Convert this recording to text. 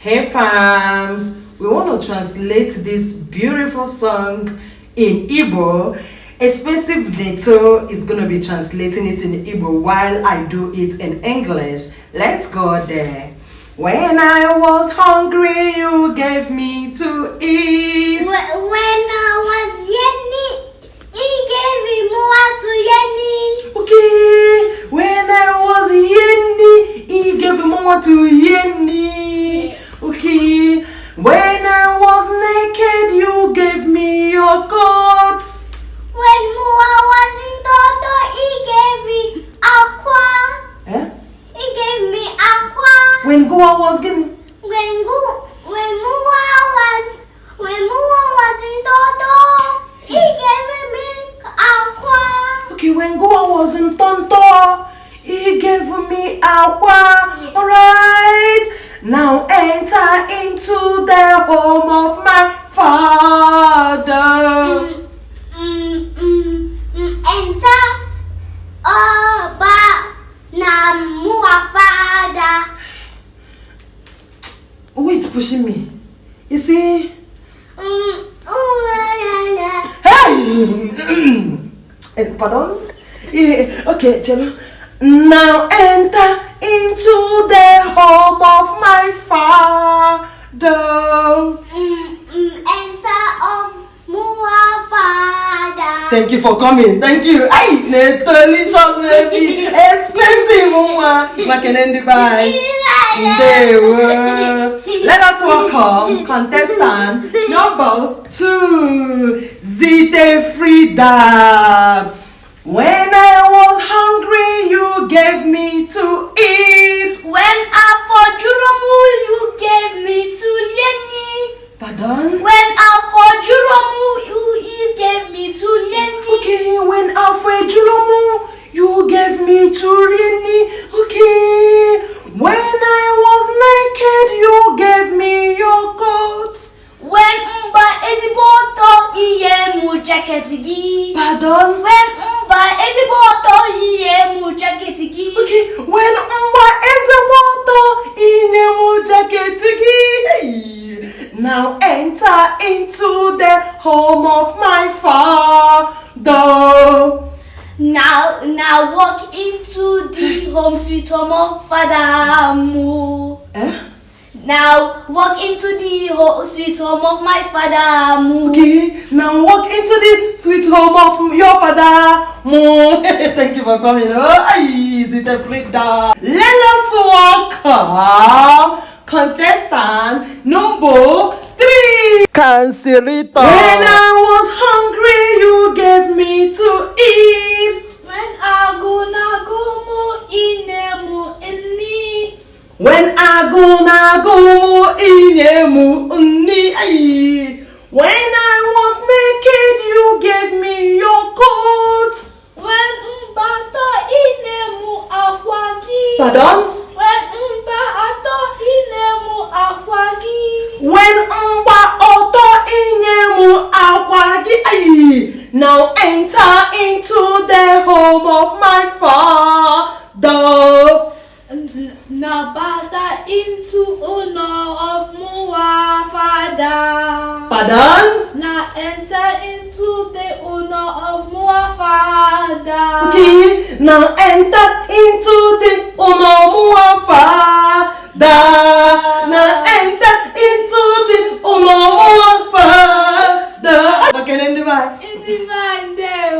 Hey fams, we want to translate this beautiful song in Igbo. Expensive Neto is going to be translating it in Igbo while I do it in English. Let's go there. When I was hungry, you gave me to eat. When I was yenny, he gave me more to yenny. Okay, when I was yenny, he gave me more to yenny. Yes. Okay, when I was naked, you gave me your coats. When Mua was in Toto, he gave me aqua. Eh? He gave me aqua. When Goa was getting. When Mua was in Toto, he gave me aqua. Okay, when Goa was in Tonto, he gave me aqua. Yes. Alright, now enter into the home of my father. Enter Oba na Mua father. Who is pushing me? You see? Hey! Pardon? Yeah, okay, Jello. Now enter into the home of my father. Enter of Mua father. Thank you for coming. Thank you. Ay, delicious baby. Expensive woman. Makenende bye. Let us welcome contestant number 2, Zite Frida. When I was hungry, you gave me to eat. When I for Juromu, you gave me to Lenny. Pardon? When I for Juromu, you gave me to Lenny. Okay, when Alfred Julomo, you gave me to Rini. Okay, when I was naked, you gave me your coats. When Mba Eziboto, iye mu jacket gi. Pardon? When Mba Eziboto, iye mu jacket gi. Okay, when Mba Ezewater in a jacket. Now enter into the home of my father. Now walk into the home sweet home of Father Mu. Eh? Now walk into the sweet home of my Father Mu. Okay, now walk into the sweet home of your father. Thank you for coming. Let us welcome contestant number 3, Cancerita. When I was hungry, you gave me to eat. When aguna gumu inemu inni. When aguna go inemu unni. When I was naked, you gave me your coat. When mbato inemu akwagi. Pardon? When mbato inemu akwagi. When mba oto inyemu akwagi. Now enter into the home of my father. Now bata into honor of Mua father. Pardon? Now enter into the honor of Mua father. Okay, now enter into the Onomua father. Now enter into the Onomua father. Okay, then divide. In divine day, No.